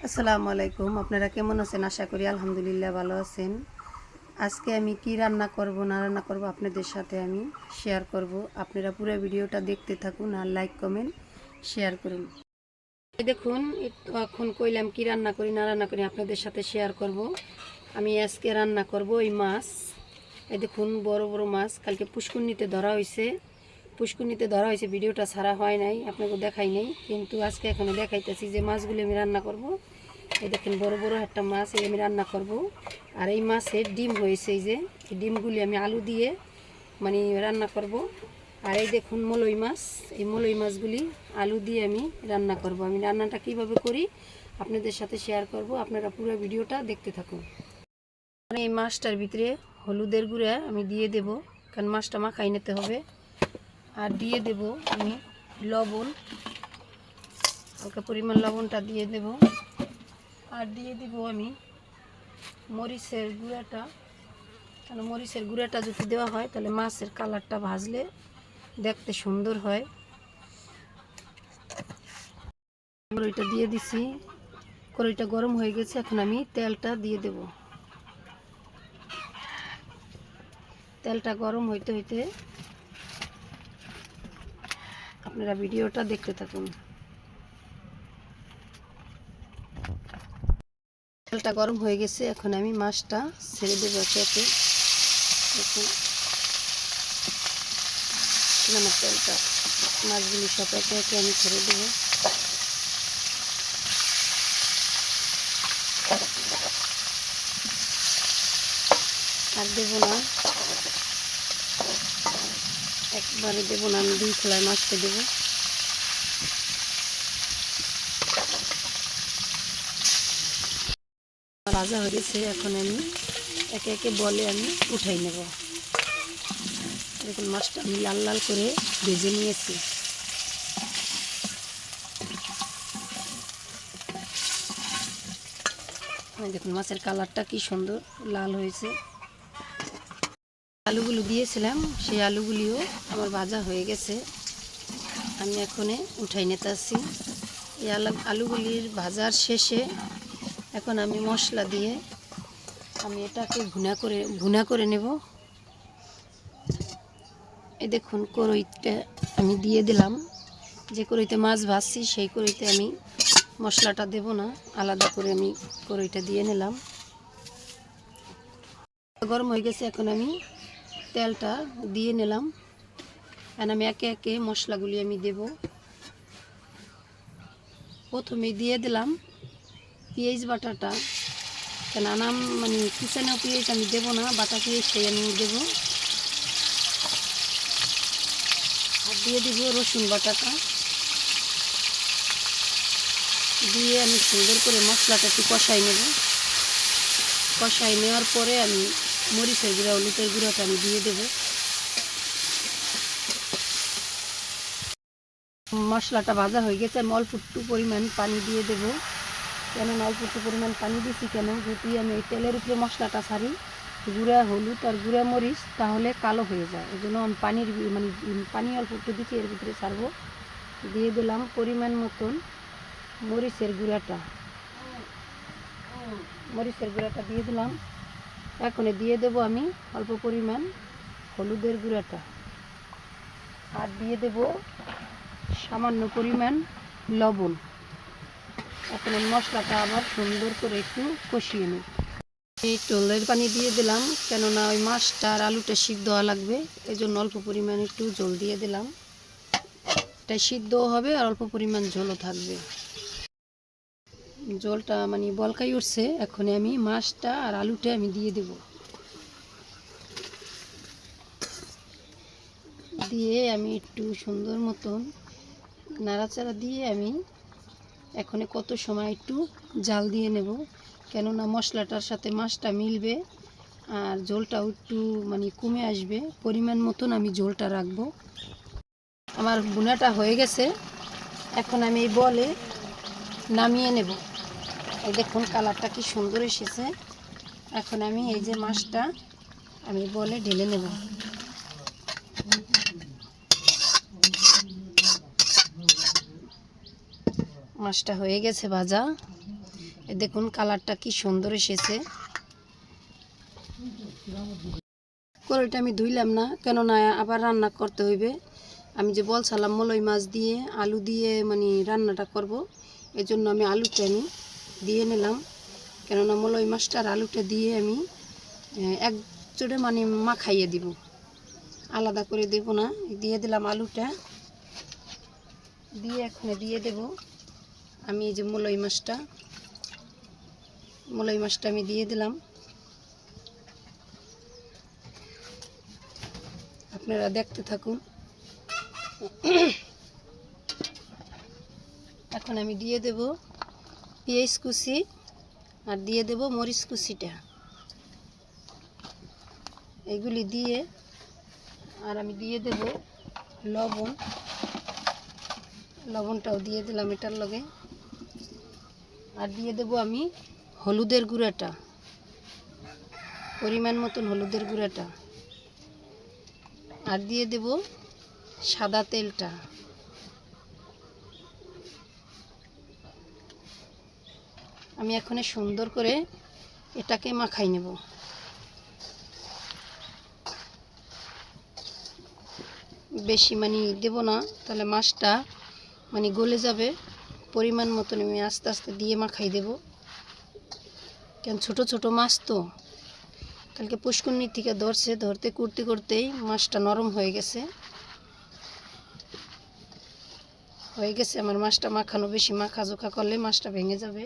আসসালামু আলাইকুম। আপনারা কেমন আছেন? আশা করি আলহামদুলিল্লাহ ভালো আছেন। আজকে আমি কি রান্না করব না রান্না করব আপনাদের সাথে আমি শেয়ার করব। আপনারা পুরো ভিডিওটা দেখতে থাকুন আর লাইক কমেন্ট শেয়ার করুন। এই দেখুন এখন কইলাম কি রান্না করি না রান্না করি আপনাদের সাথে শেয়ার করব। আমি আজকে রান্না করব এই মাছ। এই দেখুন বড় বড় মাছ কালকে পুষ্কুনিতে ধরা হয়েছে। ভিডিওটা ছাড়া হয় নাই, আপনাকে দেখাই নাই, কিন্তু আজকে এখানে দেখাইতেছি যে মাছগুলো আমি রান্না করব। এই দেখেন বড় বড় একটা মাছ এই আমি রান্না করব। আর এই মাছের ডিম হয়েছে, এই যে এই ডিমগুলি আমি আলু দিয়ে মানে রান্না করব। আর এই দেখুন মলই মাছ, এই মলই মাছগুলি আলু দিয়ে আমি রান্না করব। আমি রান্নাটা কিভাবে করি আপনাদের সাথে শেয়ার করব, আপনারা পুরো ভিডিওটা দেখতে থাকুন। এই মাছটার ভিতরে হলুদের গুঁড়া আমি দিয়ে দেব, কারণ মাছটা মাখাই নিতে হবে। আর দিয়ে দেব আমি লবণ, হালকা পরিমাণ লবণটা দিয়ে দেব। আর দিয়ে দিব আমি মরিচের গুঁড়াটা, কারণ মরিচের গুঁড়াটা যদি দেওয়া হয় তাহলে মাছের কালারটা ভাজলে দেখতে সুন্দর হয়। কড়াইটা দিয়ে দিছি, কড়াইটা গরম হয়ে গেছে, এখন আমি তেলটা দিয়ে দেব। তেলটা গরম হইতে হইতে আপনারা ভিডিওটা দেখতে থাকুন। তেলটা গরম হয়ে গেছে, এখন আমি মাছটা ছেড়ে দেবো একে একে। দেখুন আমার তেলটা, মাছগুলি সব একে একে আমি ছেড়ে দেবো। আর দেবো না, একবারে দেবো না, আমি দুই খোলায় মাছটা দেবো। ভাজা হয়ে গেছে, এখন আমি একে একে বলে আমি উঠাই নেব। দেখুন মাছটা আমি লাল লাল করে ভেজে নিয়েছি। দেখুন মাছের কালারটা কি সুন্দর লাল হয়েছে। আলুগুলো দিয়েছিলাম, সেই আলুগুলিও আমার ভাজা হয়ে গেছে, আমি এখনে উঠাই নিতে আসছি। এই আলুগুলির ভাজার শেষে এখন আমি মশলা দিয়ে আমি এটাকে ভুনা করে নেব। এই দেখুন কড়াইতে আমি দিয়ে দিলাম, যে কড়াইতে মাছ ভাজছি সেই কড়াইতে আমি মশলাটা দেব না, আলাদা করে আমি কড়াইটা দিয়ে নিলাম। গরম হয়ে গেছে, এখন আমি তেলটা দিয়ে নিলাম। এখন আমি একে একে মশলাগুলি আমি দেব। প্রথমে দিয়ে দিলাম পেঁয়াজ বাটাটা, কেন আনাম মানে কিচেনেও পেঁয়াজ আমি দেবো না, বাটা পেঁয়াজটাই আমি দেবো। আর দিয়ে দিব রসুন বাটাটা, দিয়ে আমি সুন্দর করে মশলাটা একটু কষাই নেব। কষাই নেওয়ার পরে আমি মরিচের গুঁড়া হলুদের গুঁড়াটা আমি দিয়ে দেব। মশলাটা ভাজা হয়ে গেছে, আমি অল্প একটু পরিমাণ পানি দিয়ে দেব। কেননা অল্প একটু পরিমাণ পানি দিচ্ছি কেন, যদি আমি এই তেলের উপরে মশলাটা ছাড়ি গুঁড়া হলুদ আর গুঁড়া মরিচ তাহলে কালো হয়ে যায়, এই জন্য আমি পানি অল্প একটু দিচ্ছি, এর ভিতরে ছাড়বো। দিয়ে দিলাম পরিমাণ মতন মরিচের গুঁড়াটা, দিয়ে দিলাম। এখন দিয়ে দেব আমি অল্প পরিমাণ হলুদের গুঁড়াটা, আর দিয়ে দেব সামান্য পরিমাণ লবণ। এখন আমি মশলাটা আবার সুন্দর করে একটু কষিয়ে নিই। এই টলের পানি দিয়ে দিলাম, কেননা ওই মাছটা আর আলুটা সিদ্ধ হওয়া লাগবে, এই জন্য অল্প পরিমাণ একটু জল দিয়ে দিলাম। এটা সিদ্ধও হবে আর অল্প পরিমাণ ঝোলও থাকবে। জলটা মানে বলকাই উঠছে, এখন আমি মাছটা আর আলুটা আমি দিয়ে দেব। দিয়ে আমি একটু সুন্দর মতন নাড়াচাড়া দিয়ে আমি এখন কত সময় একটু জাল দিয়ে নেব, কেননা মশলাটার সাথে মাছটা মিলবে আর ঝোলটাও একটু মানে কমে আসবে, পরিমাণ মতন আমি ঝোলটা রাখবো। আমার ভুনাটা হয়ে গেছে, এখন আমি এই বলে নামিয়ে নেব। এই দেখুন কালারটা কি সুন্দর এসেছে। এখন আমি এই যে মাছটা আমি বলে ঢেলে নেব। মাছটা হয়ে গেছে ভাজা, এই দেখুন কালারটা কি সুন্দর এসেছে। কড়াইটা আমি ধুইলাম না, কেননা আবার রান্না করতে হইবে। আমি যে বলছিলাম মলই মাছ দিয়ে আলু দিয়ে মানে রান্নাটা করব, এজন্য আমি আলুটা দিয়ে নিলাম। কেননা মলই মাছটা আর আলুটা দিয়ে আমি এক জোড়ে মানে মাখাইয়ে দিব, আলাদা করে দেব না। দিয়ে দিলাম আলুটা, দিয়ে এখন দিয়ে দেব আমি এই যে মলই মাছটা আমি দিয়ে দিলাম। আপনারা দেখতে থাকুন। এখন আমি দিয়ে দেব পেঁয়াজ কুচি আর দিয়ে দেব মরিচ কুচিটা, এইগুলি দিয়ে আর আমি দিয়ে দেব লবণটাও দিয়ে দিলাম এটার লগে। আর দিয়ে দেব আমি হলুদের গুঁড়াটা, পরিমাণ মতন হলুদের গুঁড়াটা। আর দিয়ে দেব সাদা তেলটা। আমি এখন সুন্দর করে এটাকে মাখাই নেব। বেশি মানে দেব না, তাহলে মাছটা মানে গলে যাবে। পরিমাণ মতন আমি আস্তে আস্তে দিয়ে মাখাই দেব। কেন ছোট ছোট মাছ তো, কালকে পুষ্কুন্নি থেকে ধরতে করতে করতেই মাছটা নরম হয়ে গেছে আমার মাছটা মাখানো। বেশি মাখাজোখা করলে মাছটা ভেঙে যাবে।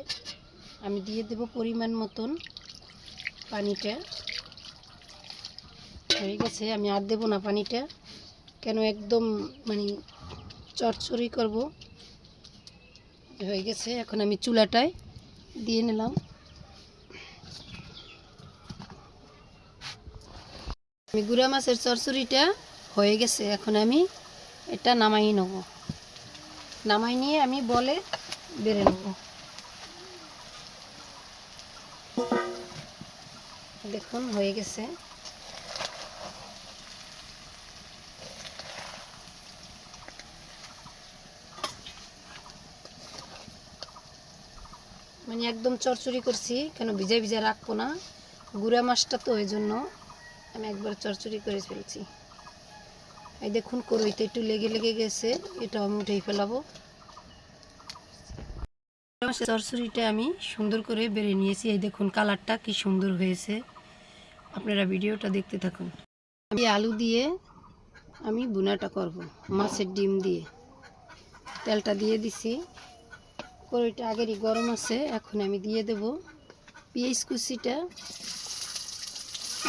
আমি দিয়ে দেব পরিমাণ মতন পানিটা। হয়ে গেছে, আমি আর দেব না পানিটা, কেন একদম মানে চরচরি করব। হয়ে গেছে, এখন আমি চুলাটায় দিয়ে নিলাম। আমি গুঁড়া মাছের চরচড়িটা হয়ে গেছে, এখন আমি এটা নামাই নেব। নামাই নিয়ে আমি বলে বেড়ে নেব। দেখুন হয়ে গেছে। মানে একদম চরচড়ি করছি, কেন ভিজা ভিজা রাখবো না। গুঁড়া মাছটা তো ওই জন্য আমি একবার চরচড়ি করে ফেলছি। এই দেখুন কড়াইতে একটু লেগে গেছে, এটা আমি উঠেই ফেলাবো। চরচড়িটা আমি সুন্দর করে বেড়ে নিয়েছি। এই দেখুন কালারটা কি সুন্দর হয়েছে। আপনারা ভিডিওটা দেখতে থাকুন। আমি আলু দিয়ে আমি বুনাটা করব, মাছের ডিম দিয়ে। তেলটা দিয়ে দিছি, কড়াইটা আগেরই গরম আছে। এখন আমি দিয়ে দেব পেঁয়াজ কুচিটা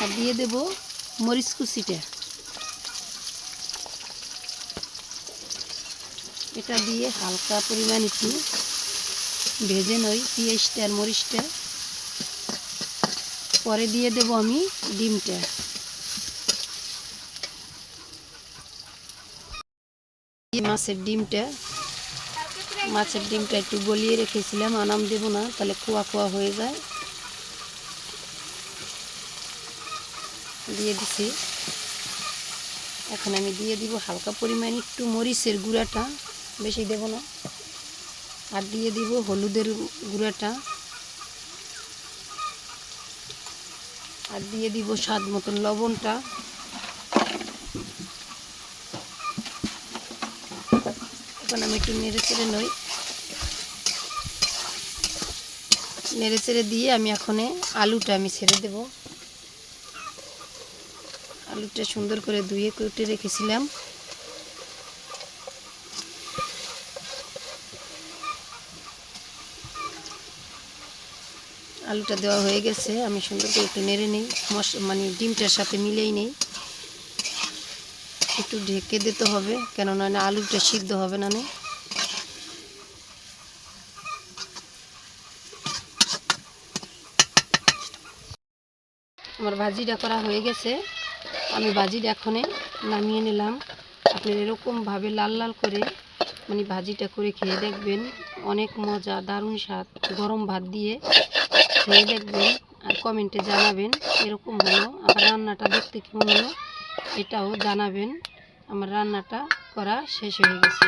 আর দিয়ে দেব মরিচ কুচিটা। এটা দিয়ে হালকা পরিমাণ একটু ভেজে নই পেঁয়াজটা আর মরিচটা। পরে দিয়ে দেব আমি ডিমটা। মাছের ডিমটা একটু গলিয়ে রেখেছিলাম, আনাম দেব না, তাহলে খোয়া খোয়া হয়ে যায়। দিয়ে দিছি। এখন আমি দিয়ে দিব হালকা পরিমাণ একটু মরিচের গুঁড়াটা, বেশি দেব না। আর দিয়ে দিব হলুদের গুঁড়াটা। আর দিয়ে দিব স্বাদ মতন লবণটা। এখন আমি একটু নেড়েচেড়ে নই, নেড়েচেড়ে দিয়ে আমি এখন আলুটা আমি ছেড়ে দেব। আলুটা সুন্দর করে ধুয়ে কেটে রেখেছিলাম। আলুটা দেওয়া হয়ে গেছে, আমি সুন্দর করে একটু নেড়ে নিই, মানে ডিমটার সাথে মিলেই নেই। একটু ঢেকে দিতে হবে, কেননা আলুটা সিদ্ধ হবে না। আমার ভাজিটা করা হয়ে গেছে, আমি ভাজিটা এখন নামিয়ে নিলাম। আপনারা এরকমভাবে লাল লাল করে মানে ভাজিটা করে খেয়ে দেখবেন, অনেক মজা, দারুণ স্বাদ। গরম ভাত দিয়ে খেয়ে দেখবেন আর কমেন্টে জানাবেন এরকম হলো। আমার রান্নাটা দেখতে কেমন হলো এটাও জানাবেন। আমার রান্নাটা করা শেষ হয়ে গেছে।